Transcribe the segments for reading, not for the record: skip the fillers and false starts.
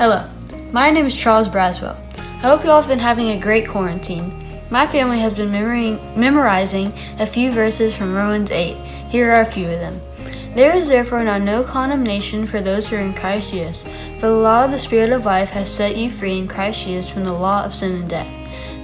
Hello, my name is Charles Braswell. I hope you all have been having a great quarantine. My family has been memorizing a few verses from Romans 8. Here are a few of them. There is therefore now no condemnation for those who are in Christ Jesus, for the law of the Spirit of life has set you free in Christ Jesus from the law of sin and death.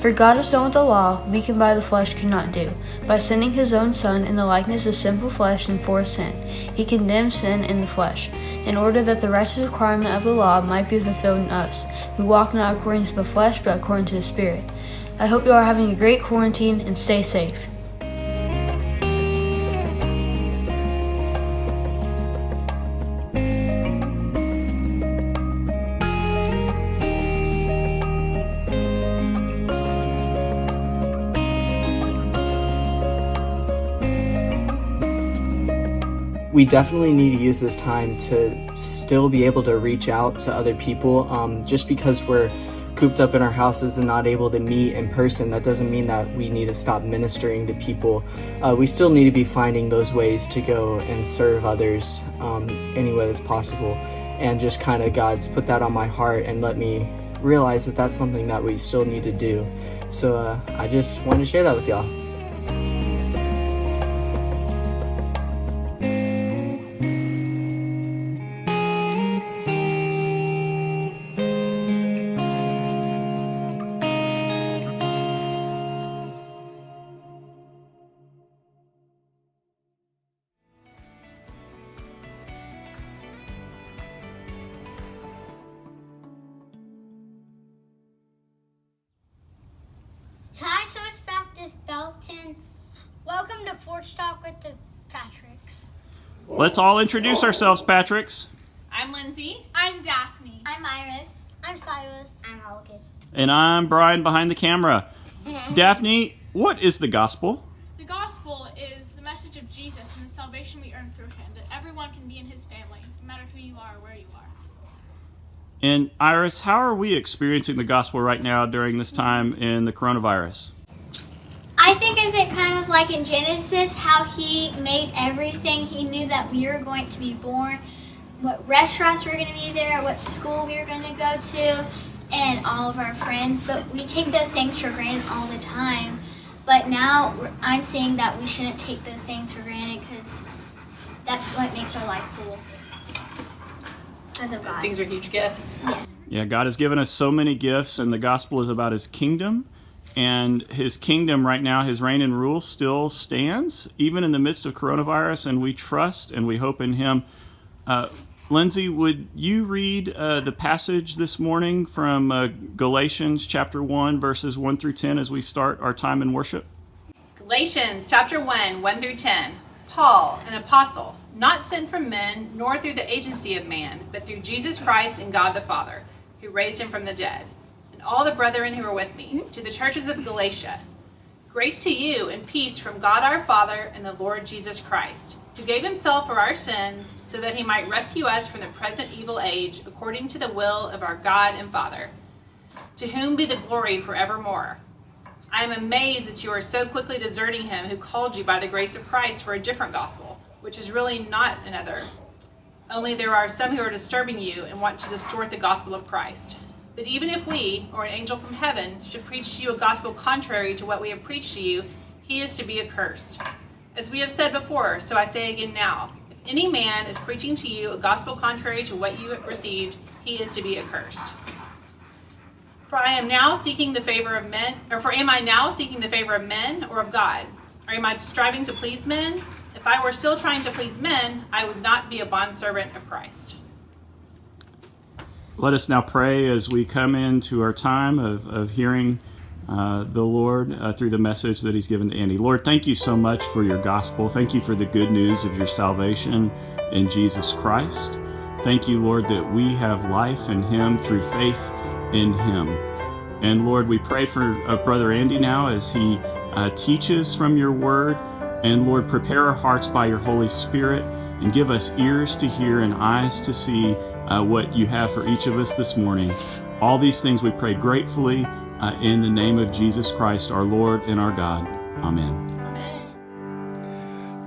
For God has done what the law, weakened by the flesh, could not do. By sending his own Son in the likeness of sinful flesh and for sin, he condemned sin in the flesh, in order that the righteous requirement of the law might be fulfilled in us, who walk not according to the flesh, but according to the Spirit. I hope you are having a great quarantine and stay safe. We definitely need to use this time to still be able to reach out to other people. Just because we're cooped up in our houses and not able to meet in person, that doesn't mean that we need to stop ministering to people. We still need to be finding those ways to go and serve others any way that's possible. And just kind of God's put that on my heart and let me realize that that's something that we still need to do. So I just wanted to share that with y'all. Hi, Toast Baptist Belton. Welcome to Porch Talk with the Patricks. Let's all introduce ourselves, Patricks. I'm Lindsay. I'm Daphne. I'm Iris. I'm Silas. I'm August. And I'm Brian behind the camera. Daphne, what is the gospel? The gospel is the message of Jesus and the salvation we earn through him, that everyone can be in his family, no matter who you are or where you are. And Iris, how are we experiencing the gospel right now during this time in the coronavirus? I think of it kind of like in Genesis, how he made everything. He knew that we were going to be born, what restaurants we were going to be there, what school we were going to go to, and all of our friends. But we take those things for granted all the time. But now I'm saying that we shouldn't take those things for granted because that's what makes our life full. Because of God. Those things are huge gifts. Yes. Yeah, God has given us so many gifts, and the gospel is about his kingdom. And his kingdom right now, his reign and rule still stands, even in the midst of coronavirus, and we trust and we hope in him. Lindsay, would you read the passage this morning from Galatians chapter 1, verses 1 through 10 as we start our time in worship? Galatians chapter 1, 1 through 10. Paul, an apostle, not sent from men, nor through the agency of man, but through Jesus Christ and God the Father, who raised him from the dead, and all the brethren who are with me, to the churches of Galatia. Grace to you and peace from God our Father and the Lord Jesus Christ, who gave himself for our sins, so that he might rescue us from the present evil age, according to the will of our God and Father, to whom be the glory forevermore. I am amazed that you are so quickly deserting him who called you by the grace of Christ for a different gospel, which is really not another. Only there are some who are disturbing you and want to distort the gospel of Christ. But even if we, or an angel from heaven, should preach to you a gospel contrary to what we have preached to you, he is to be accursed. As we have said before, so I say again now, if any man is preaching to you a gospel contrary to what you have received, he is to be accursed. For I am now seeking the favor of men, or am I now seeking the favor of men or of God? Or am I striving to please men? If I were still trying to please men, I would not be a bondservant of Christ. Let us now pray as we come into our time of hearing the Lord through the message that he's given to Andy. Lord, thank you so much for your gospel. Thank you for the good news of your salvation in Jesus Christ. Thank you, Lord, that we have life in him through faith in him. And Lord, we pray for Brother Andy now as he teaches from your word. And Lord, prepare our hearts by your Holy Spirit and give us ears to hear and eyes to see what you have for each of us this morning. All these things we pray gratefully in the name of Jesus Christ, our Lord and our God. Amen. Amen.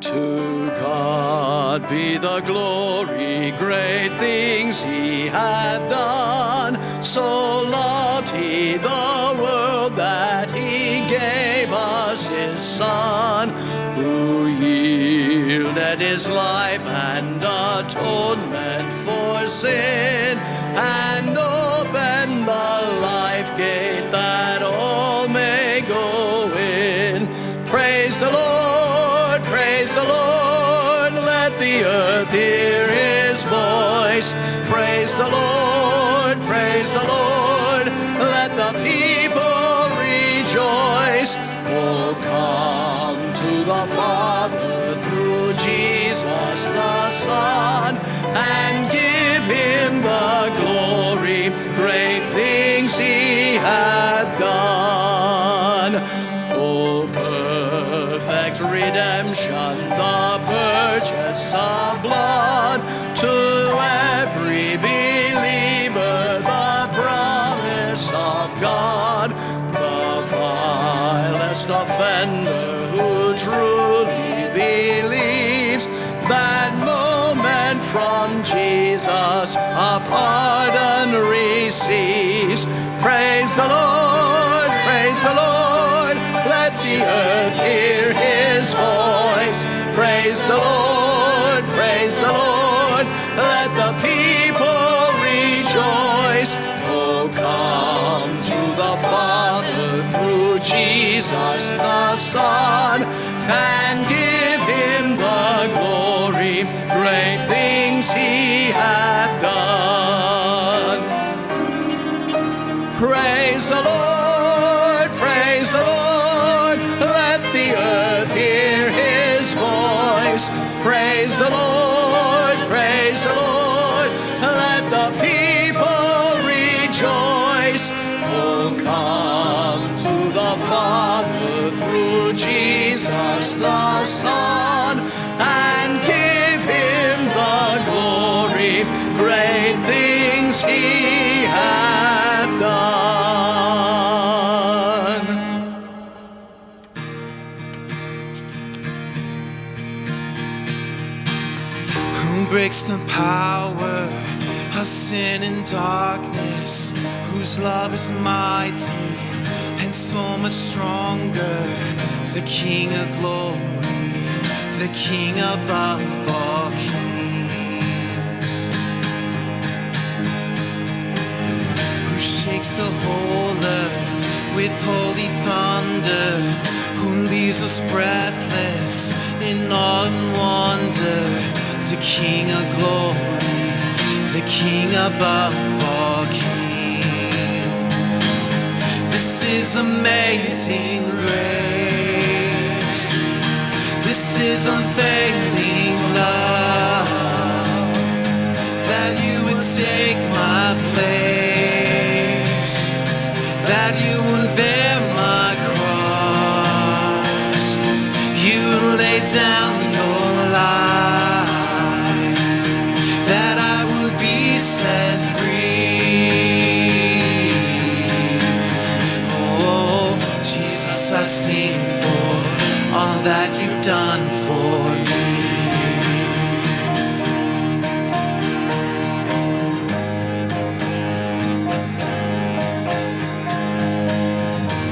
To God God be the glory, great things he hath done. So loved he the world that he gave us his Son, who yielded his life and atonement for sin, and opened the life gate that all may go in. Praise the Lord, praise the Lord, let the earth hear his voice. Praise the Lord, praise the Lord, let the people rejoice. Oh, come to the Father through Jesus the Son, and give him the glory, great things he hath done. Oh, perfect redemption, the purchase of blood, to every believer the promise of God. The vilest offender who truly believes, that moment from Jesus a pardon receives. Praise the Lord, praise the Lord, let the earth hear his voice. Praise the Lord, praise the Lord, let the people rejoice. Oh, come to the Father through Jesus the Son, and give him the glory, great things he hath done. Praise the Lord, praise the Lord, let the earth hear his voice. Praise the Lord, praise the Lord, let the people rejoice. Oh, come to the Father through Jesus the Son, and give him the glory, great things he hath done. Who breaks the power of sin and darkness, whose love is mighty and so much stronger, the King of glory, the King above all kings, who shakes the whole earth with holy thunder, who leaves us breathless in awe and wonder, the King of glory, the King above all kings. This is amazing grace. This is unfailing love, that you would take my place, that you would bear my cross, you lay down your life, that I would be set free. Oh, Jesus, I sing for all that you've done for me.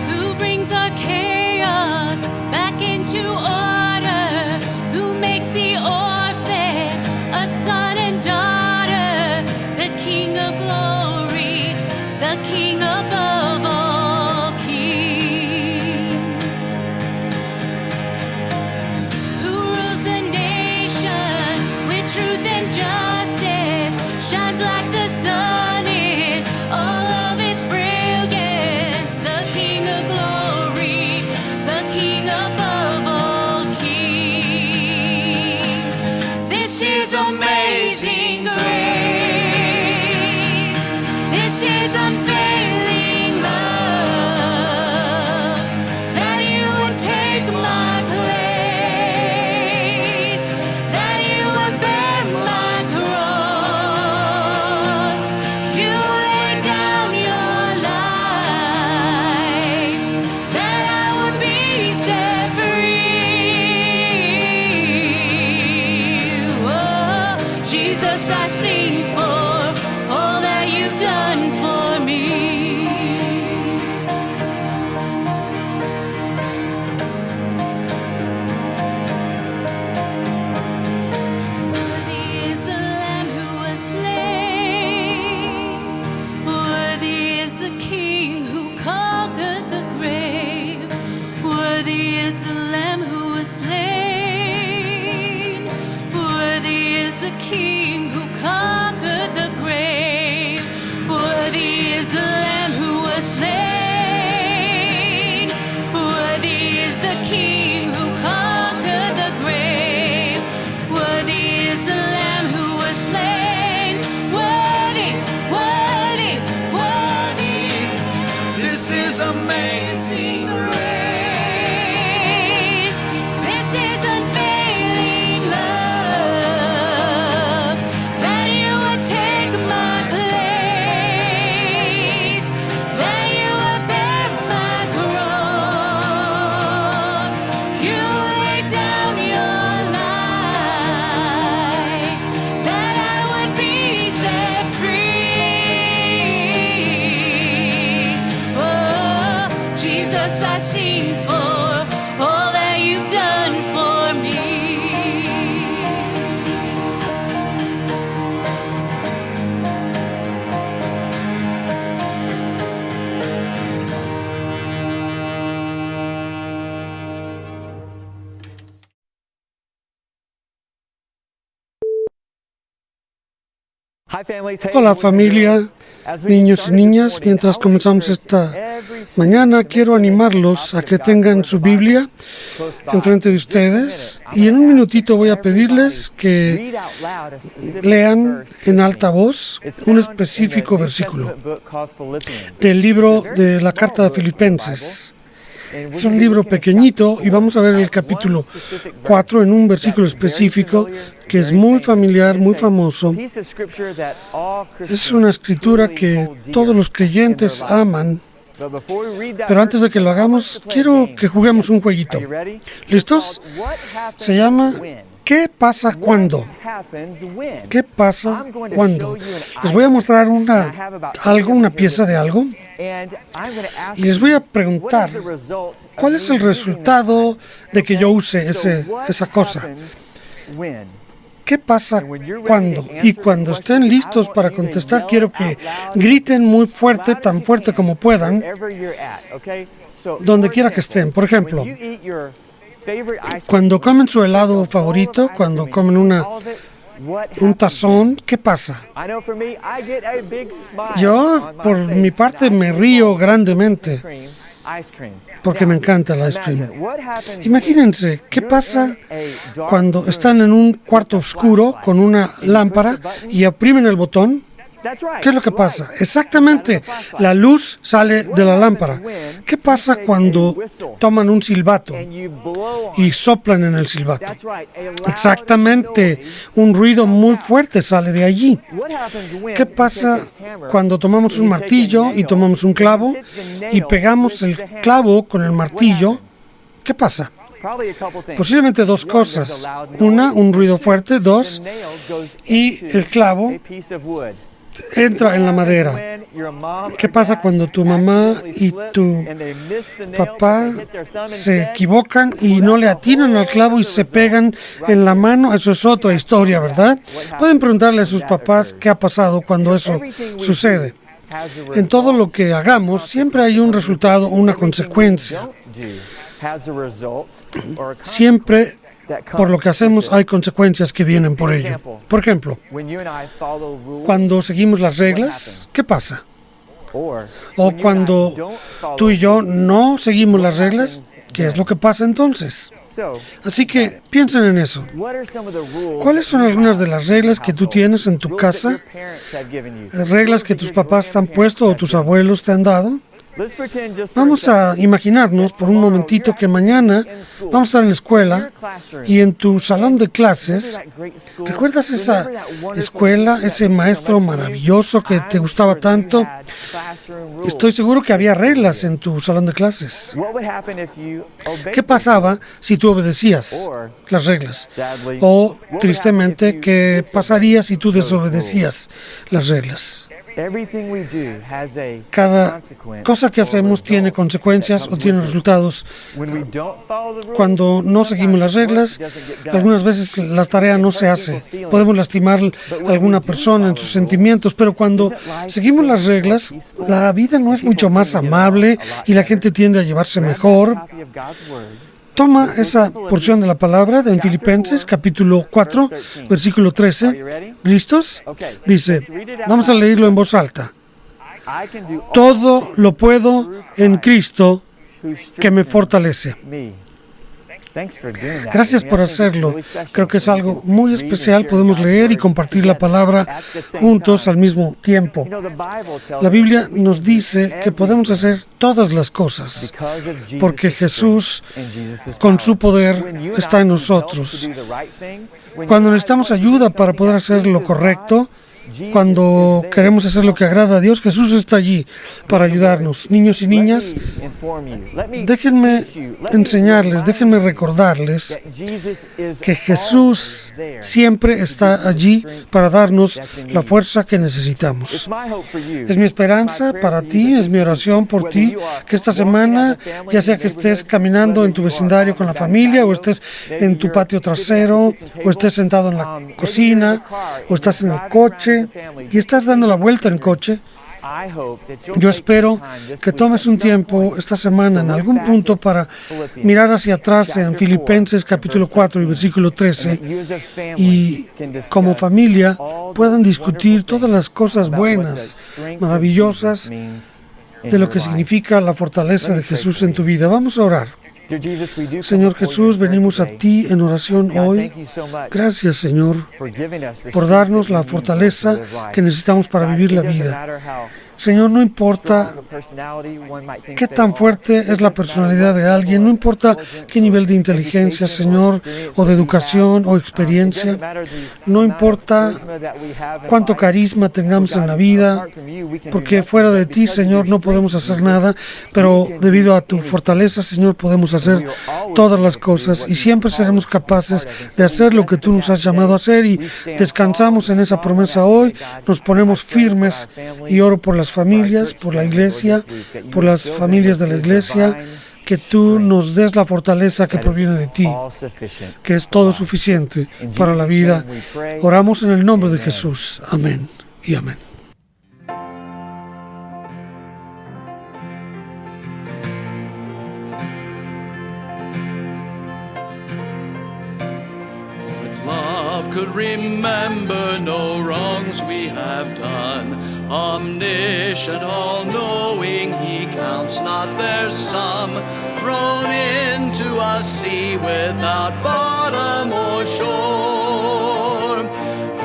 Who brings our chaos back into order? Who makes the orphan a son and daughter? The King of glory, the King above all kings. Who rules the nation with truth and justice, shines like the sun in all of its brilliance. The King of glory, the King above all kings. the King who conquered the grave. Worthy is the Lamb who was slain. Worthy is the King who conquered the grave. Worthy is the Lamb who was slain. Worthy, worthy, worthy. This is amazing grace. This is unfailing love, that you would take my place, that you would bear my cross. You laid down your life, that I would be set free. Oh, Jesus, I sing for all that you've done for me. Hola familia, niños y niñas, mientras comenzamos esta mañana quiero animarlos a que tengan su Biblia enfrente de ustedes y en un minutito voy a pedirles que lean en alta voz un específico versículo del libro de la carta de Filipenses. Es un libro pequeñito y vamos a ver el capítulo 4 en un versículo específico que es muy familiar, muy famoso. Es una escritura que todos los creyentes aman. Pero antes de que lo hagamos, quiero que juguemos un jueguito. ¿Listos? Se llama ¿Qué pasa cuando? ¿Qué pasa cuando? Les voy a mostrar una pieza de algo y les voy a preguntar ¿cuál es el resultado de que yo use esa cosa? ¿Qué pasa cuando? Y cuando estén listos para contestar, quiero que griten muy fuerte, tan fuerte como puedan, donde quiera que estén. Por ejemplo, cuando comen su helado favorito, cuando comen un tazón, ¿qué pasa? Yo, por mi parte, me río grandemente porque me encanta el ice cream. Imagínense, ¿qué pasa cuando están en un cuarto oscuro con una lámpara y oprimen el botón? ¿Qué es lo que pasa? Exactamente, la luz sale de la lámpara. ¿Qué pasa cuando toman un silbato y soplan en el silbato? Exactamente, un ruido muy fuerte sale de allí. ¿Qué pasa cuando tomamos un martillo y tomamos un clavo y pegamos el clavo con el martillo? ¿Qué pasa? Posiblemente dos cosas. Una, un ruido fuerte. Dos, y el clavo entra en la madera. ¿Qué pasa cuando tu mamá y tu papá se equivocan y no le atinan al clavo y se pegan en la mano? Eso es otra historia, ¿verdad? Pueden preguntarle a sus papás qué ha pasado cuando eso sucede. En todo lo que hagamos siempre hay un resultado, una consecuencia. Siempre por lo que hacemos hay consecuencias que vienen por ello. Por ejemplo, cuando seguimos las reglas, ¿qué pasa? O cuando tú y yo no seguimos las reglas, ¿qué es lo que pasa entonces? Así que piensen en eso. ¿Cuáles son algunas de las reglas que tú tienes en tu casa? ¿Reglas que tus papás te han puesto o tus abuelos te han dado? Vamos a imaginarnos por un momentito que mañana vamos a estar en la escuela y en tu salón de clases, ¿recuerdas esa escuela, ese maestro maravilloso que te gustaba tanto? Estoy seguro que había reglas en tu salón de clases. ¿Qué pasaba si tú obedecías las reglas? O, tristemente, ¿qué pasaría si tú desobedecías las reglas? Cada cosa que hacemos tiene consecuencias o tiene resultados. Cuando no seguimos las reglas, algunas veces la tarea no se hace. Podemos lastimar a alguna persona en sus sentimientos, pero cuando seguimos las reglas, la vida no es mucho más amable y la gente tiende a llevarse mejor. Toma esa porción de la palabra en Filipenses capítulo 4, versículo 13. ¿Listos? Dice, vamos a leerlo en voz alta. Todo lo puedo en Cristo que me fortalece. Gracias por hacerlo. Creo que es algo muy especial. Podemos leer y compartir la palabra juntos al mismo tiempo. La Biblia nos dice que podemos hacer todas las cosas porque Jesús, con su poder, está en nosotros. Cuando necesitamos ayuda para poder hacer lo correcto, cuando queremos hacer lo que agrada a Dios, Jesús está allí para ayudarnos. Niños y niñas, déjenme enseñarles, déjenme recordarles que Jesús siempre está allí para darnos la fuerza que necesitamos. Es mi esperanza para ti, es mi oración por ti, que esta semana, ya sea que estés caminando en tu vecindario con la familia, o estés en tu patio trasero, o estés sentado en la cocina, o estás en el coche, y estás dando la vuelta en coche, yo espero que tomes un tiempo esta semana en algún punto para mirar hacia atrás en Filipenses capítulo 4 y versículo 13 y como familia puedan discutir todas las cosas buenas, maravillosas de lo que significa la fortaleza de Jesús en tu vida. Vamos a orar. Señor Jesús, venimos a ti en oración hoy. Gracias, Señor, por darnos la fortaleza que necesitamos para vivir la vida. Señor, no importa qué tan fuerte es la personalidad de alguien, no importa qué nivel de inteligencia, Señor, o de educación o experiencia, no importa cuánto carisma tengamos en la vida, porque fuera de ti, Señor, no podemos hacer nada, pero debido a tu fortaleza, Señor, podemos hacer todas las cosas y siempre seremos capaces de hacer lo que tú nos has llamado a hacer y descansamos en esa promesa hoy, nos ponemos firmes y oro por las familias, por la iglesia, por las familias de la iglesia, que tú nos des la fortaleza que proviene de ti, que es todo suficiente para la vida. Oramos en el nombre de Jesús. Amén y amén. Could remember no wrongs we have done. Omniscient, all-knowing, he counts not their sum. Thrown into a sea without bottom or shore.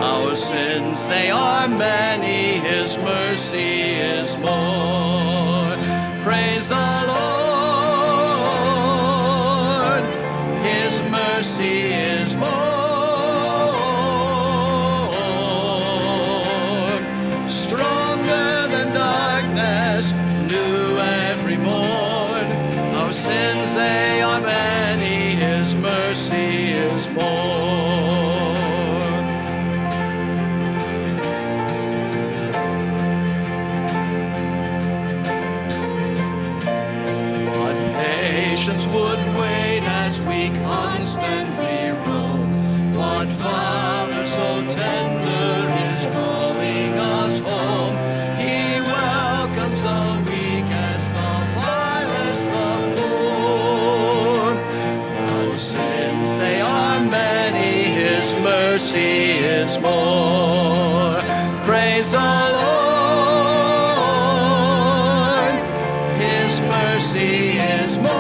Our sins, they are many, his mercy is more. Praise the Lord, his mercy is more. Stronger than darkness, new every morn. Our sins, they are many, his mercy is more. What patience would wait as we constantly roam? What Father so tender is calling us home? He welcomes the weakest, the vilest, the poor. Our sins, they are many, his mercy is more. Praise the Lord, his mercy is more.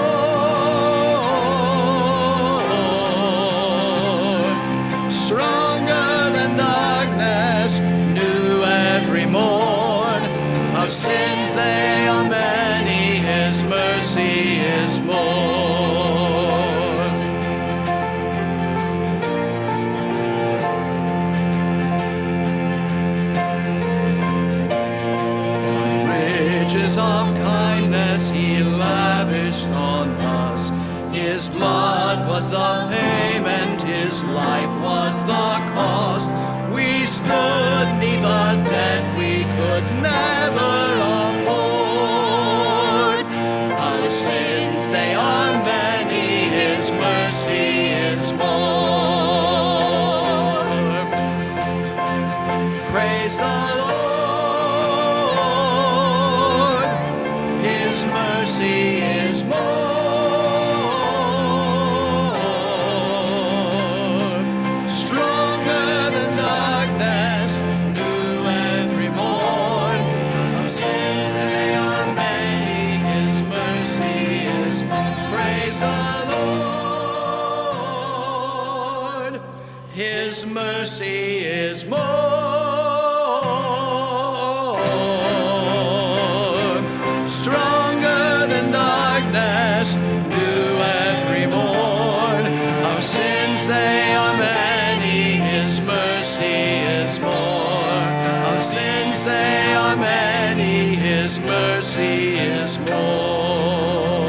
Stronger than darkness, new every morn. Our sins, they are many, his mercy is more. Riches of kindness he lavished on us. His blood was the payment, his life was the cost. We stood neath a debt we could never afford. Our sins, they are many, his mercy is more. Praise the Lord, his mercy is more. His mercy is more. Stronger than darkness, new every morn. Our sins, they are many, His mercy is more. Our sins, they are many, His mercy is more.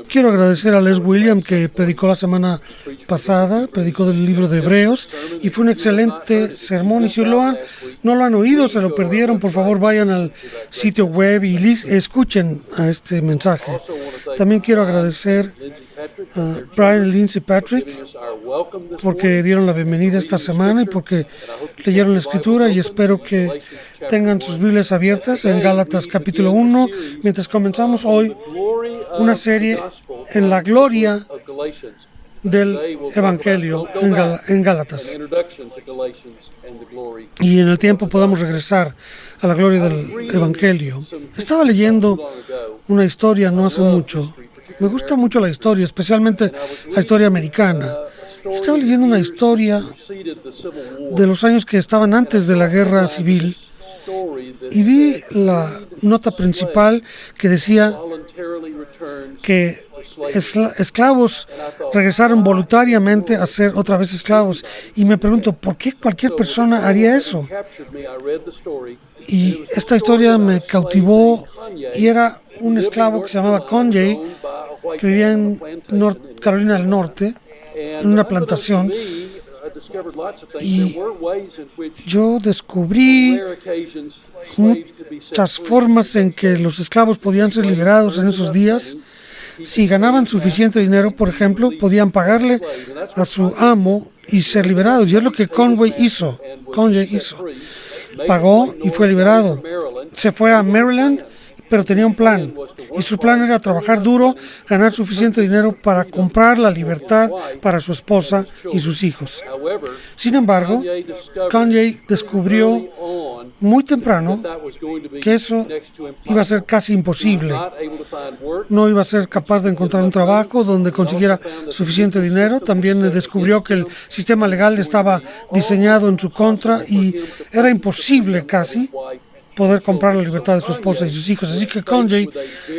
Quiero agradecer a Les Williams, que predicó la semana pasada, predicó del libro de Hebreos y fue un excelente sermón. Y si no lo han oído, se lo perdieron, por favor vayan al sitio web y escuchen a este mensaje. También quiero agradecer a Brian y Lindsay Patrick porque dieron la bienvenida esta semana y porque leyeron la escritura, y espero que tengan sus Biblias abiertas en Gálatas capítulo 1 mientras comenzamos hoy una serie en la gloria del Evangelio en Gálatas, y en el tiempo podamos regresar a la gloria del Evangelio. Estaba leyendo una historia no hace mucho. Me gusta mucho la historia, especialmente la historia americana. Estaba leyendo una historia de los años que estaban antes de la guerra civil y vi la nota principal que decía que esclavos regresaron voluntariamente a ser otra vez esclavos, y me pregunto, ¿por qué cualquier persona haría eso? Y esta historia me cautivó, y era un esclavo que se llamaba Conjay, que vivía en Carolina del Norte, en una plantación, y yo descubrí muchas formas en que los esclavos podían ser liberados en esos días. Si ganaban suficiente dinero, por ejemplo, podían pagarle a su amo y ser liberados. Y es lo que Conjay hizo. Pagó y fue liberado. Se fue a Maryland, pero tenía un plan, y su plan era trabajar duro, ganar suficiente dinero para comprar la libertad para su esposa y sus hijos. Sin embargo, Conjay descubrió muy temprano que eso iba a ser casi imposible. No iba a ser capaz de encontrar un trabajo donde consiguiera suficiente dinero. También descubrió que el sistema legal estaba diseñado en su contra y era imposible casi poder comprar la libertad de su esposa y sus hijos. Así que Conjay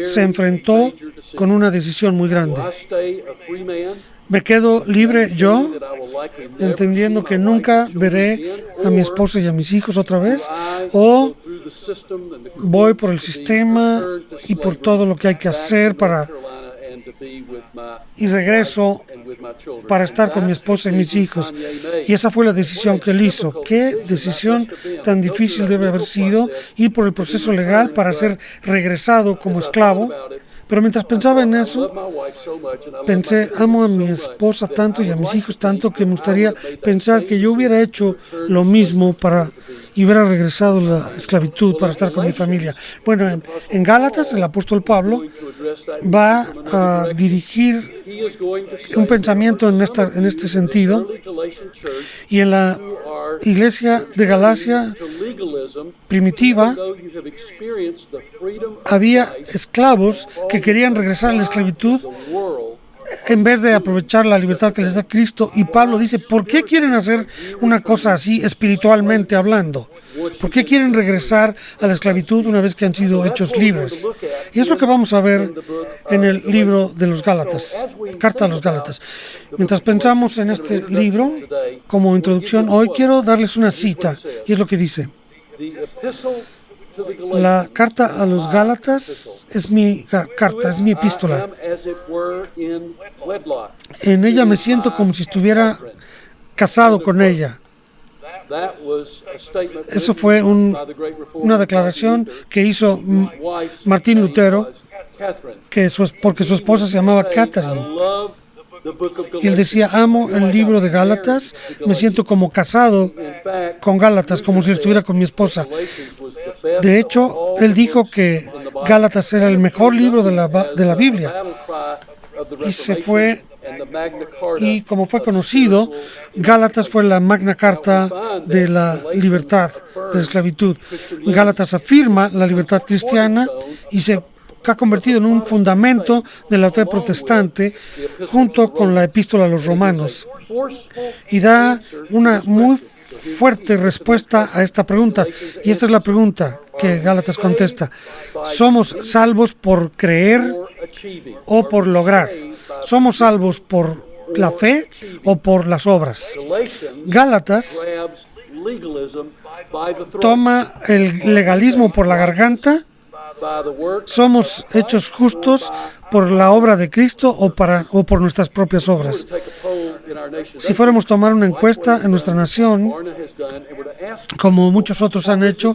se enfrentó con una decisión muy grande. ¿Me quedo libre yo, entendiendo que nunca veré a mi esposa y a mis hijos otra vez? ¿O voy por el sistema y por todo lo que hay que hacer y regreso para estar con mi esposa y mis hijos? Y esa fue la decisión que él hizo. ¿Qué decisión tan difícil debe haber sido ir por el proceso legal para ser regresado como esclavo? Pero mientras pensaba en eso, pensé, amo a mi esposa tanto y a mis hijos tanto que me gustaría pensar que yo hubiera hecho lo mismo y hubiera regresado a la esclavitud para estar con mi familia. Bueno, en Gálatas el apóstol Pablo va a dirigir un pensamiento en este sentido, y en la iglesia de Galacia primitiva había esclavos que querían regresar a la esclavitud en vez de aprovechar la libertad que les da Cristo. Y Pablo dice, ¿por qué quieren hacer una cosa así espiritualmente hablando? ¿Por qué quieren regresar a la esclavitud una vez que han sido hechos libres? Y es lo que vamos a ver en el libro de los Gálatas, Carta a los Gálatas. Mientras pensamos en este libro, como introducción, hoy quiero darles una cita, y es lo que dice. La carta a los Gálatas es mi carta, es mi epístola. En ella me siento como si estuviera casado con ella. Eso fue una declaración que hizo Martín Lutero, porque su esposa se llamaba Catherine. Y él decía, amo el libro de Gálatas, me siento como casado con Gálatas, como si estuviera con mi esposa. De hecho, él dijo que Gálatas era el mejor libro de la Biblia. Y se fue, y como fue conocido, Gálatas fue la Magna Carta de la libertad, de la esclavitud. Gálatas afirma la libertad cristiana y se ha convertido en un fundamento de la fe protestante junto con la epístola a los romanos, y da una muy fuerte respuesta a esta pregunta, y esta es la pregunta que Gálatas contesta: ¿somos salvos por creer o por lograr? ¿Somos salvos por la fe o por las obras? Gálatas toma el legalismo por la garganta. ¿Somos hechos justos por la obra de Cristo o por nuestras propias obras? Si fuéramos a tomar una encuesta en nuestra nación, como muchos otros han hecho,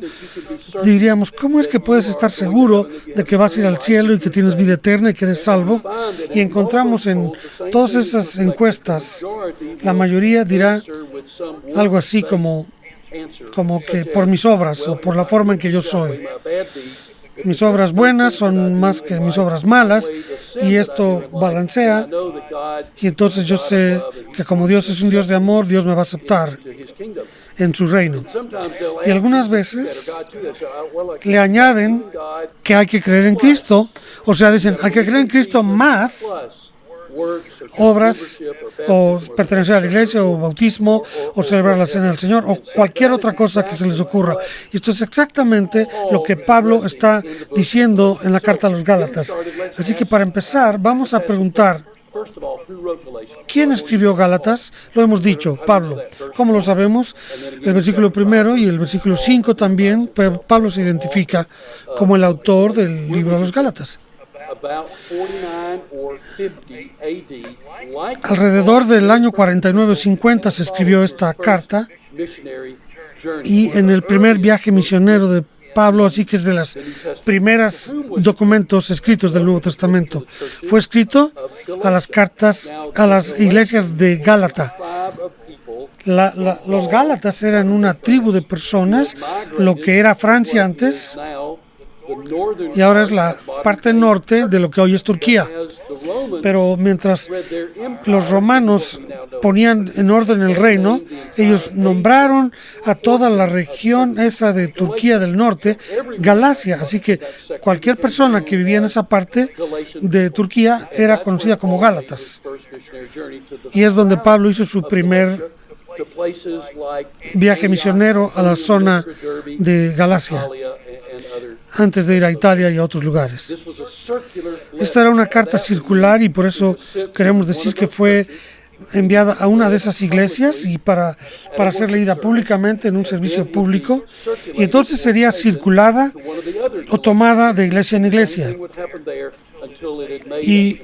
diríamos, ¿cómo es que puedes estar seguro de que vas a ir al cielo y que tienes vida eterna y que eres salvo? Y encontramos en todas esas encuestas, la mayoría dirá algo así como que por mis obras o por la forma en que yo soy. Mis obras buenas son más que mis obras malas, y esto balancea, y entonces yo sé que como Dios es un Dios de amor, Dios me va a aceptar en su reino. Y algunas veces le añaden que hay que creer en Cristo, o sea, dicen, hay que creer en Cristo más obras, o pertenecer a la iglesia, o bautismo, o celebrar la cena del Señor, o cualquier otra cosa que se les ocurra. Y esto es exactamente lo que Pablo está diciendo en la carta a los Gálatas. Así que para empezar, vamos a preguntar, ¿quién escribió Gálatas? Lo hemos dicho, Pablo. ¿Cómo lo sabemos? El versículo 1 y el versículo 5 también, Pablo se identifica como el autor del libro de los Gálatas. Alrededor del año 49 o 50 se escribió esta carta, y en el primer viaje misionero de Pablo, así que es de los primeros documentos escritos del Nuevo Testamento. Fue escrito a las cartas a las iglesias de Gálata. Los Gálatas eran una tribu de personas, lo que era Francia antes, y ahora es la parte norte de lo que hoy es Turquía. Pero mientras los romanos ponían en orden el reino, ellos nombraron a toda la región esa de Turquía del norte Galacia. Así que cualquier persona que vivía en esa parte de Turquía era conocida como Gálatas. Y es donde Pablo hizo su primer viaje misionero a la zona de Galacia, antes de ir a Italia y a otros lugares. Esta era una carta circular, y por eso queremos decir que fue enviada a una de esas iglesias y para ser leída públicamente en un servicio público, y entonces sería circulada o tomada de iglesia en iglesia. Y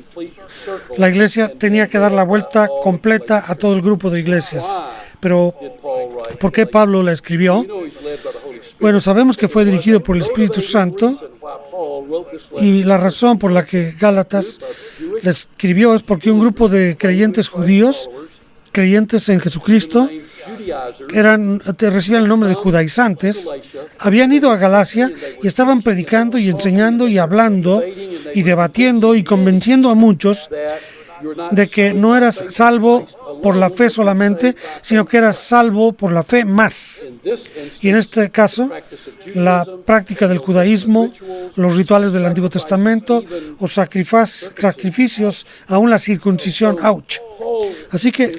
la iglesia tenía que dar la vuelta completa a todo el grupo de iglesias. Pero, ¿por qué Pablo la escribió? Bueno, sabemos que fue dirigido por el Espíritu Santo, y la razón por la que Gálatas la escribió es porque un grupo de creyentes judíos, creyentes en Jesucristo, recibían el nombre de judaizantes, habían ido a Galacia y estaban predicando y enseñando y hablando y debatiendo y convenciendo a muchos de que no eras salvo por la fe solamente, sino que eras salvo por la fe más. Y en este caso, la práctica del judaísmo, los rituales del Antiguo Testamento, o sacrificios, aún la circuncisión, ¡ouch! Así que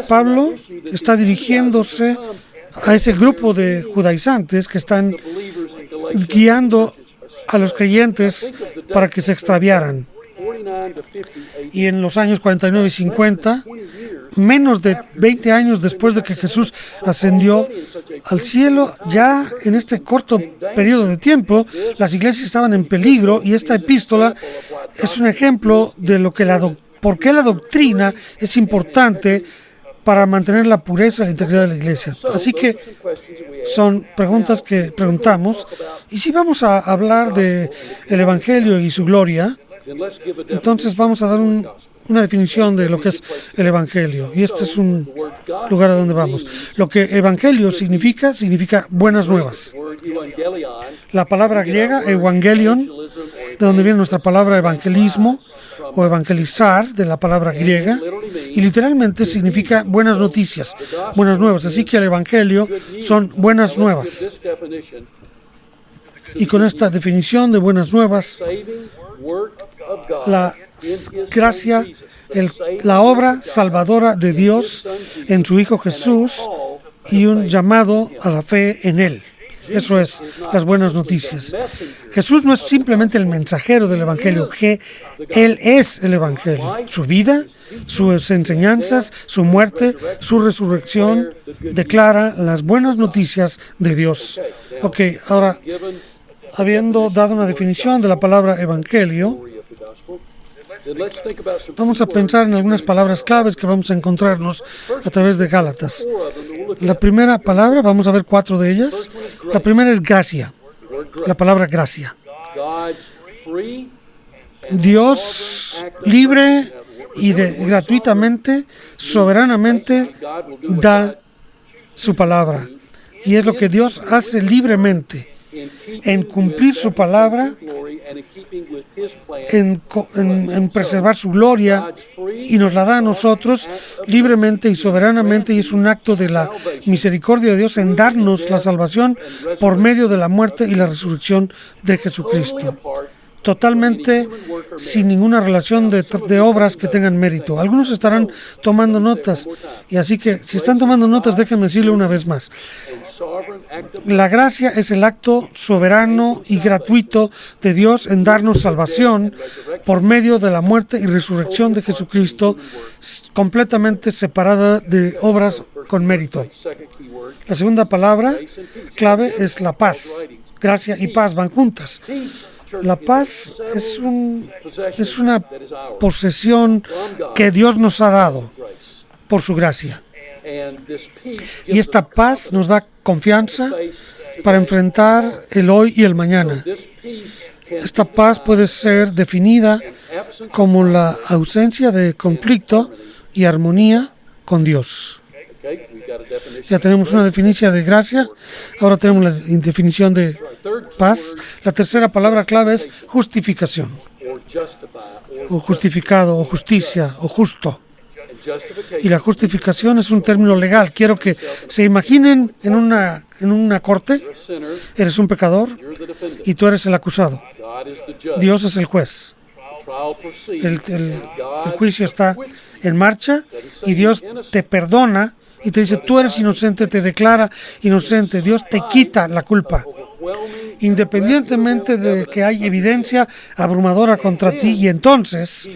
Pablo está dirigiéndose a ese grupo de judaizantes que están guiando a los creyentes para que se extraviaran. Y en los años 49 y 50 menos de 20 años después de que Jesús ascendió al cielo. Ya en este corto periodo de tiempo, las iglesias estaban en peligro, y esta epístola es un ejemplo de lo que por qué la doctrina es importante para mantener la pureza y la integridad de la iglesia. Así que son preguntas que preguntamos, y si vamos a hablar de el Evangelio y su gloria, entonces vamos a dar una definición de lo que es el Evangelio, y este es un lugar a donde vamos. Lo que Evangelio significa buenas nuevas. La palabra griega, evangelion, de donde viene nuestra palabra evangelismo o evangelizar, de la palabra griega, y literalmente significa buenas noticias, buenas nuevas. Así que el Evangelio son buenas nuevas. Y con esta definición de buenas nuevas, la gracia, la obra salvadora de Dios en su Hijo Jesús, y un llamado a la fe en Él. Eso es las buenas noticias. Jesús no es simplemente el mensajero del Evangelio, que Él es el Evangelio. Su vida, sus enseñanzas, su muerte, su resurrección declara las buenas noticias de Dios. Ok, ahora, habiendo dado una definición de la palabra Evangelio, vamos a pensar en algunas palabras claves que vamos a encontrarnos a través de Gálatas. La primera palabra, vamos a ver 4 de ellas. La primera es gracia, la palabra gracia. Dios libre y gratuitamente, soberanamente da su palabra. Y es lo que Dios hace libremente, en cumplir su palabra, en preservar su gloria, y nos la da a nosotros libremente y soberanamente, y es un acto de la misericordia de Dios en darnos la salvación por medio de la muerte y la resurrección de Jesucristo. Totalmente sin ninguna relación de obras que tengan mérito. Algunos estarán tomando notas, y así que si están tomando notas, déjenme decirle una vez más. La gracia es el acto soberano y gratuito de Dios en darnos salvación por medio de la muerte y resurrección de Jesucristo, completamente separada de obras con mérito. La segunda palabra clave es la paz. Gracia y paz van juntas. La paz es una posesión que Dios nos ha dado por su gracia. Y esta paz nos da confianza para enfrentar el hoy y el mañana. Esta paz puede ser definida como la ausencia de conflicto y armonía con Dios. Ya tenemos una definición de gracia, ahora tenemos la definición de paz. La tercera palabra clave es justificación, o justificado, o justicia, o justo. Y la justificación es un término legal. Quiero que se imaginen en una corte. Eres un pecador y tú eres el acusado. Dios es el juez. El juicio está en marcha y Dios te perdona y te dice, tú eres inocente, te declara inocente. Dios te quita la culpa, independientemente de que hay evidencia abrumadora contra ti, y entonces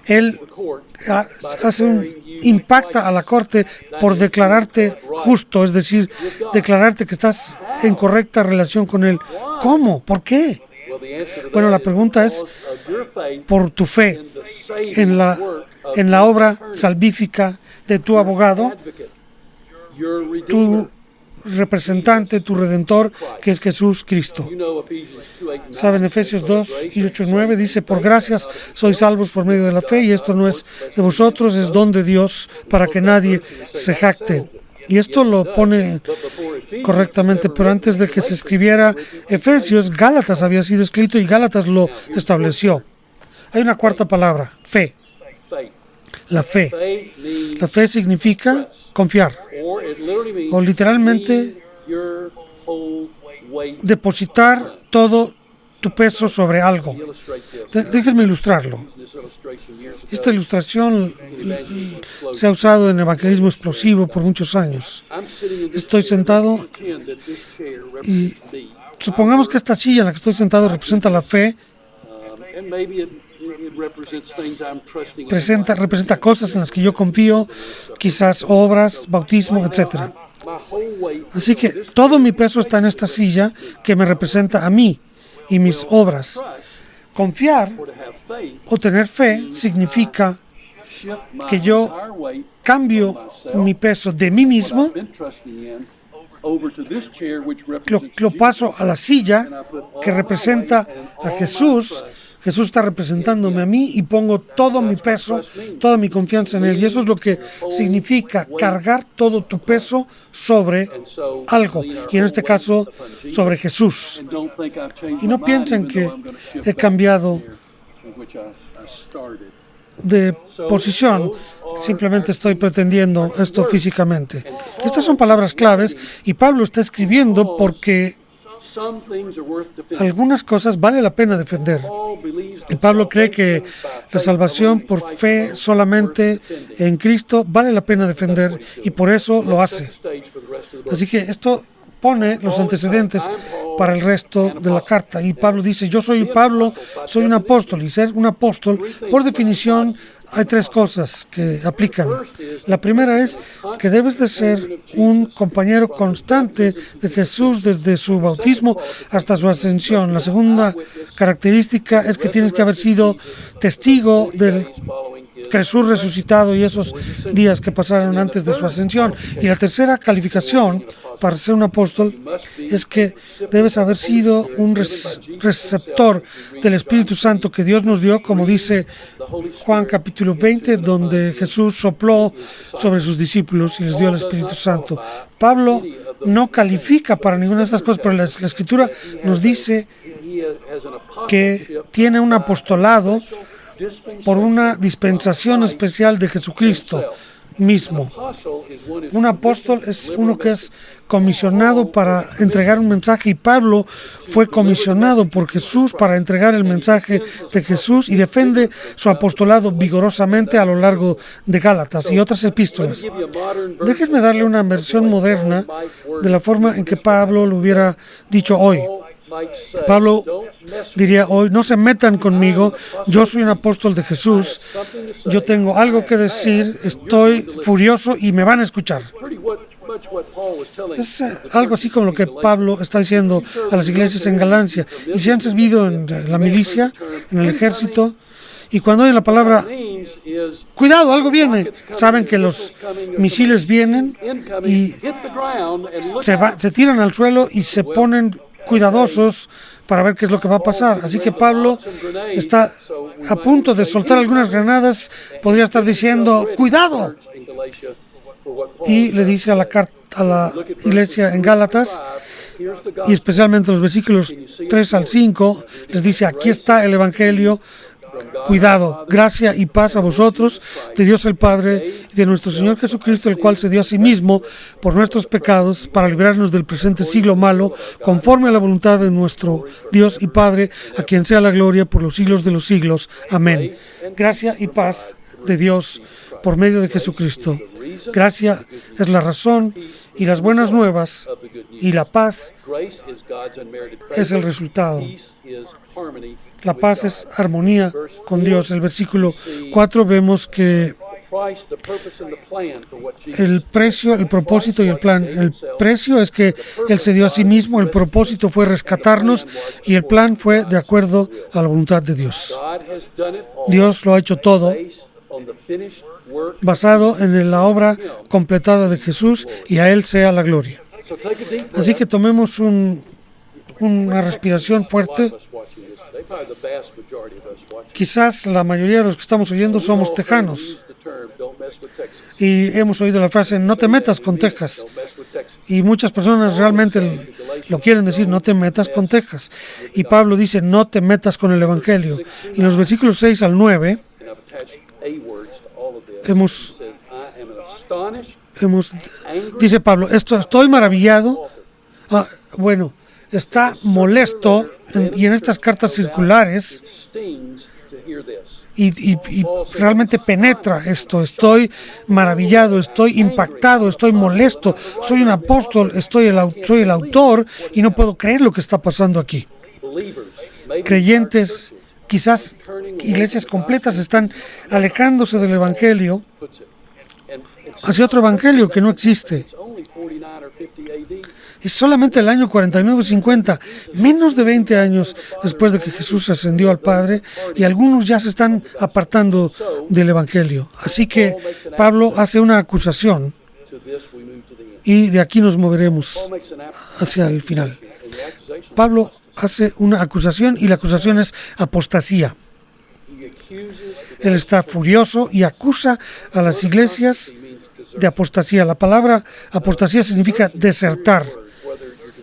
Él impacta a la corte por declararte justo, es decir, declararte que estás en correcta relación con Él. ¿Cómo? ¿Por qué? Bueno, la pregunta es por tu fe en la obra salvífica de tu abogado, tu representante, tu redentor, que es Jesús Cristo. Saben, Efesios 2 y 8 y 9 dice, por gracias sois salvos por medio de la fe, y esto no es de vosotros, es don de Dios, para que nadie se jacte. Y esto lo pone correctamente, pero antes de que se escribiera Efesios, Gálatas había sido escrito y Gálatas lo estableció. Hay una cuarta palabra, fe. La fe. La fe significa confiar, o literalmente depositar todo tu peso sobre algo. Déjenme ilustrarlo. Esta ilustración se ha usado en evangelismo explosivo por muchos años. Estoy sentado y supongamos que esta silla en la que estoy sentado representa la fe, representa cosas en las que yo confío, quizás obras, bautismo, etc. Así que todo mi peso está en esta silla que me representa a mí y mis obras. Confiar o tener fe significa que yo cambio mi peso de mí mismo, lo paso a la silla que representa a Jesús. Jesús está representándome a mí y pongo todo mi peso, toda mi confianza en Él. Y eso es lo que significa cargar todo tu peso sobre algo, y en este caso sobre Jesús. Y no piensen que he cambiado de posición, simplemente estoy pretendiendo esto físicamente. Estas son palabras claves y Pablo está escribiendo porque algunas cosas vale la pena defender. Y Pablo cree que la salvación por fe solamente en Cristo vale la pena defender y por eso lo hace. Así que esto pone los antecedentes para el resto de la carta. Y Pablo dice, yo soy Pablo, soy un apóstol. Y ser un apóstol, por definición, hay tres cosas que aplican. La primera es que debes de ser un compañero constante de Jesús desde su bautismo hasta su ascensión. La segunda característica es que tienes que haber sido testigo del Jesús resucitado y esos días que pasaron antes de su ascensión. Y la tercera calificación para ser un apóstol es que debes haber sido un receptor del Espíritu Santo que Dios nos dio, como dice Juan capítulo 20, donde Jesús sopló sobre sus discípulos y les dio el Espíritu Santo. Pablo no califica para ninguna de estas cosas, pero la Escritura nos dice que tiene un apostolado por una dispensación especial de Jesucristo mismo. Un apóstol es uno que es comisionado para entregar un mensaje, y Pablo fue comisionado por Jesús para entregar el mensaje de Jesús y defiende su apostolado vigorosamente a lo largo de Gálatas y otras epístolas. Déjenme darle una versión moderna de la forma en que Pablo lo hubiera dicho hoy. Pablo diría hoy, no se metan conmigo, yo soy un apóstol de Jesús, yo tengo algo que decir, estoy furioso y me van a escuchar. Es algo así como lo que Pablo está diciendo a las iglesias en Galacia. Y si han servido en la milicia, en el ejército, y cuando oyen la palabra, cuidado, algo viene, saben que los misiles vienen y se tiran al suelo y se ponen cuidadosos para ver qué es lo que va a pasar. Así que Pablo está a punto de soltar algunas granadas, podría estar diciendo, cuidado. Y le dice a la iglesia en Gálatas, y especialmente los versículos 3 al 5, les dice, aquí está el Evangelio, cuidado, gracia y paz a vosotros, de Dios el Padre y de nuestro Señor Jesucristo, el cual se dio a sí mismo por nuestros pecados para librarnos del presente siglo malo, conforme a la voluntad de nuestro Dios y Padre, a quien sea la gloria por los siglos de los siglos. Amén. Gracia y paz de Dios por medio de Jesucristo. Gracia es la razón y las buenas nuevas, y la paz es el resultado. La paz es armonía con Dios. El versículo 4 vemos que el precio, el propósito y el plan. El precio es que Él se dio a sí mismo, el propósito fue rescatarnos y el plan fue de acuerdo a la voluntad de Dios. Dios lo ha hecho todo basado en la obra completada de Jesús, y a Él sea la gloria. Así que tomemos una respiración fuerte. Quizás la mayoría de los que estamos oyendo somos tejanos y hemos oído la frase, no te metas con Texas, y muchas personas realmente lo quieren decir, no te metas con Texas, y Pablo dice, no te metas con el Evangelio. Y en los versículos 6 al 9 dice Pablo, estoy maravillado, está molesto, y en estas cartas circulares, y realmente penetra esto, estoy maravillado, estoy impactado, estoy molesto, soy un apóstol, soy el autor, y no puedo creer lo que está pasando aquí. Creyentes quizás iglesias completas están alejándose del Evangelio hacia otro Evangelio que no existe. Es solamente el año 49 o 50, menos de 20 años después de que Jesús ascendió al Padre, y algunos ya se están apartando del Evangelio. Así que Pablo hace una acusación y de aquí nos moveremos hacia el final. Pablo hace una acusación y la acusación es apostasía. Él está furioso y acusa a las iglesias de apostasía. La palabra apostasía significa desertar.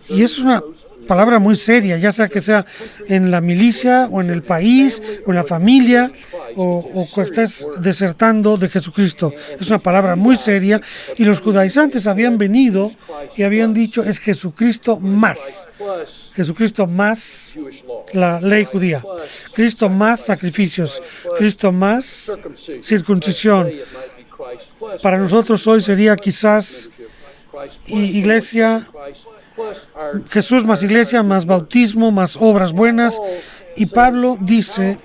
Y es una palabra muy seria, ya sea que sea en la milicia o en el país o en la familia o que estés desertando de Jesucristo. Es una palabra muy seria y los judaizantes habían venido y habían dicho es Jesucristo más la ley judía, Cristo más sacrificios, Cristo más circuncisión. Para nosotros hoy sería quizás iglesia, Jesús más iglesia, más bautismo, más obras buenas. Y Pablo dice,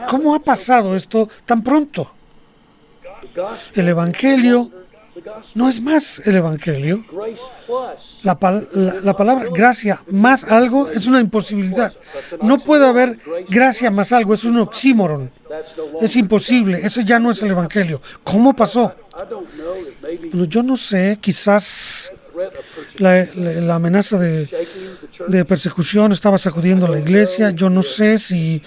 ¿cómo ha pasado esto tan pronto? El Evangelio no es más el Evangelio. La palabra gracia más algo es una imposibilidad. No puede haber gracia más algo, es un oxímoron. Es imposible, eso ya no es el Evangelio. ¿Cómo pasó? Bueno, yo no sé, quizás la amenaza de persecución estaba sacudiendo a la iglesia. Yo no sé si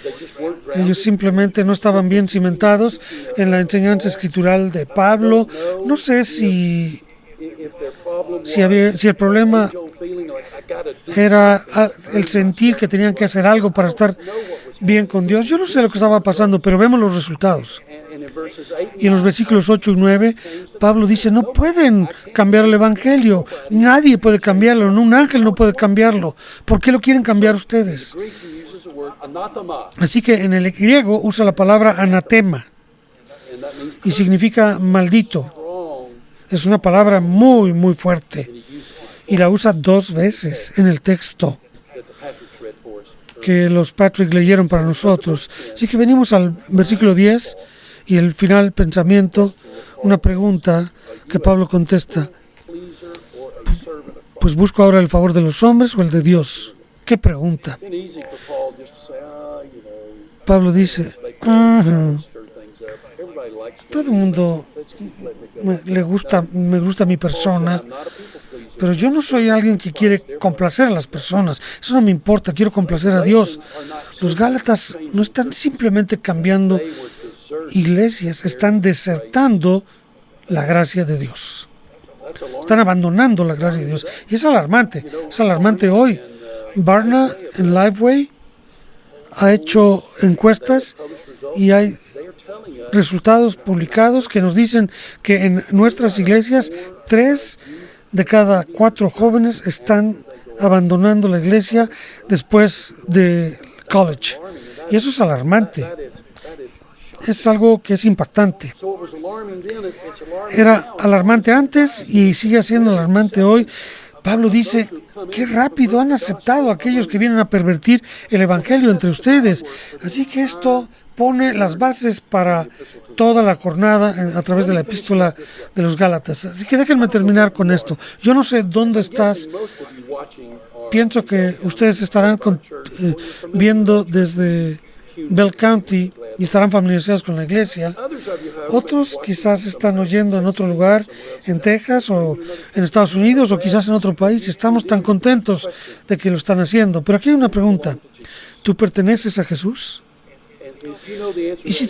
ellos simplemente no estaban bien cimentados en la enseñanza escritural de Pablo. No sé si el problema era el sentir que tenían que hacer algo para estar bien con Dios. Yo no sé lo que estaba pasando, pero vemos los resultados. Y en los versículos 8 y 9, Pablo dice, no pueden cambiar el Evangelio. Nadie puede cambiarlo, un ángel no puede cambiarlo. ¿Por qué lo quieren cambiar ustedes? Así que en el griego usa la palabra anatema y significa maldito. Es una palabra muy, muy fuerte y la usa 2 veces en el texto que los Patrick leyeron para nosotros. Así que venimos al versículo 10 y el final pensamiento, una pregunta que Pablo contesta. Pues busco ahora el favor de los hombres o el de Dios. ¿Qué pregunta? Pablo dice, todo el mundo me gusta mi persona, pero yo no soy alguien que quiere complacer a las personas. Eso no me importa, quiero complacer a Dios. Los Gálatas no están simplemente cambiando iglesias, están desertando la gracia de Dios. Están abandonando la gracia de Dios. Y es alarmante hoy. Barna en Liveway ha hecho encuestas y hay resultados publicados que nos dicen que en nuestras iglesias 3 de cada 4 jóvenes están abandonando la iglesia después de college. Y eso es alarmante. Es algo que es impactante. Era alarmante antes y sigue siendo alarmante hoy. Pablo dice, qué rápido han aceptado a aquellos que vienen a pervertir el Evangelio entre ustedes. Así que esto pone las bases para toda la jornada a través de la epístola de los Gálatas. Así que déjenme terminar con esto. Yo no sé dónde estás. Pienso que ustedes estarán viendo desde Bell County y estarán familiarizados con la iglesia. Otros quizás están oyendo en otro lugar, en Texas o en Estados Unidos o quizás en otro país. Estamos tan contentos de que lo están haciendo. Pero aquí hay una pregunta. ¿Tú perteneces a Jesús? Y si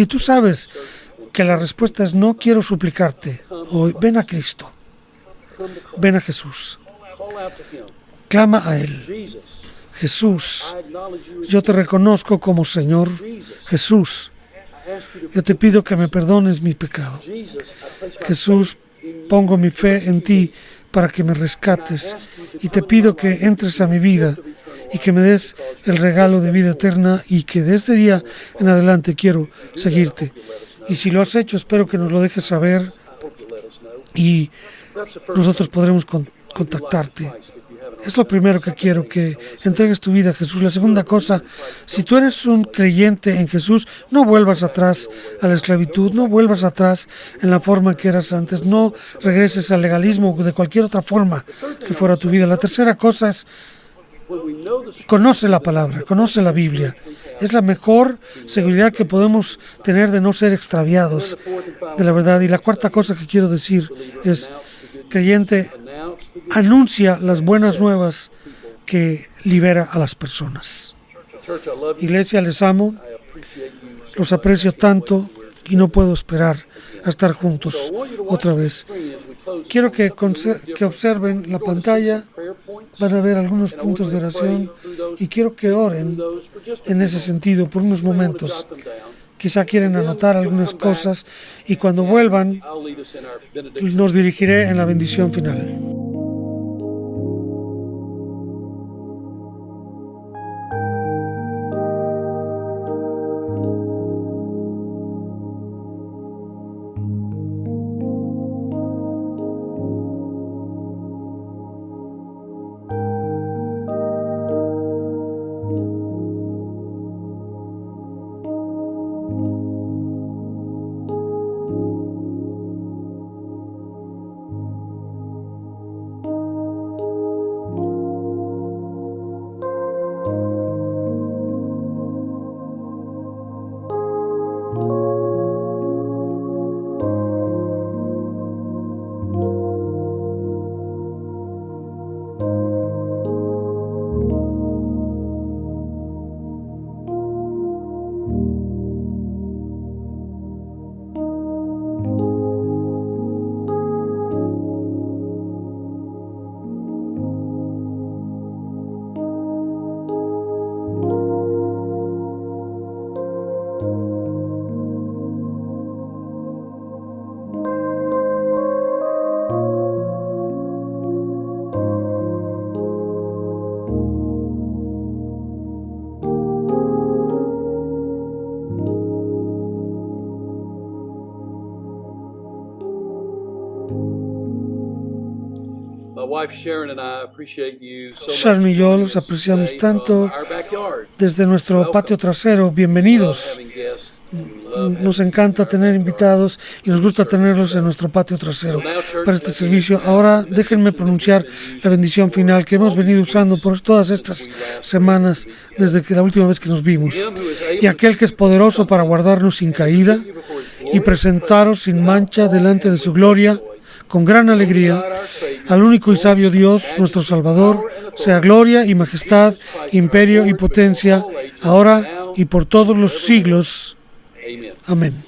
tú sabes que la respuesta es no quiero suplicarte, hoy ven a Cristo, ven a Jesús, clama a Él. Jesús, yo te reconozco como Señor. Jesús, yo te pido que me perdones mi pecado. Jesús, pongo mi fe en ti para que me rescates y te pido que entres a mi vida y que me des el regalo de vida eterna y que de este día en adelante quiero seguirte. Y si lo has hecho, espero que nos lo dejes saber y nosotros podremos contactarte. Es lo primero que quiero, que entregues tu vida a Jesús. La segunda cosa, si tú eres un creyente en Jesús, no vuelvas atrás a la esclavitud, no vuelvas atrás en la forma que eras antes, no regreses al legalismo o de cualquier otra forma que fuera tu vida. La tercera cosa es, conoce la palabra, conoce la Biblia. Es la mejor seguridad que podemos tener de no ser extraviados de la verdad. Y la cuarta cosa que quiero decir es, creyente, anuncia las buenas nuevas que libera a las personas. Iglesia, les amo, los aprecio tanto y no puedo esperar a estar juntos otra vez. Quiero que observen la pantalla, van a ver algunos puntos de oración y quiero que oren en ese sentido por unos momentos. Quizá quieren anotar algunas cosas y cuando vuelvan nos dirigiré en la bendición final. Sharon y yo los apreciamos tanto desde nuestro patio trasero. Bienvenidos. Nos encanta tener invitados y nos gusta tenerlos en nuestro patio trasero para este servicio. Ahora déjenme pronunciar la bendición final que hemos venido usando por todas estas semanas desde que la última vez que nos vimos. Y aquel que es poderoso para guardarnos sin caída y presentaros sin mancha delante de su gloria con gran alegría, al único y sabio Dios, nuestro Salvador, sea gloria y majestad, imperio y potencia, ahora y por todos los siglos. Amén.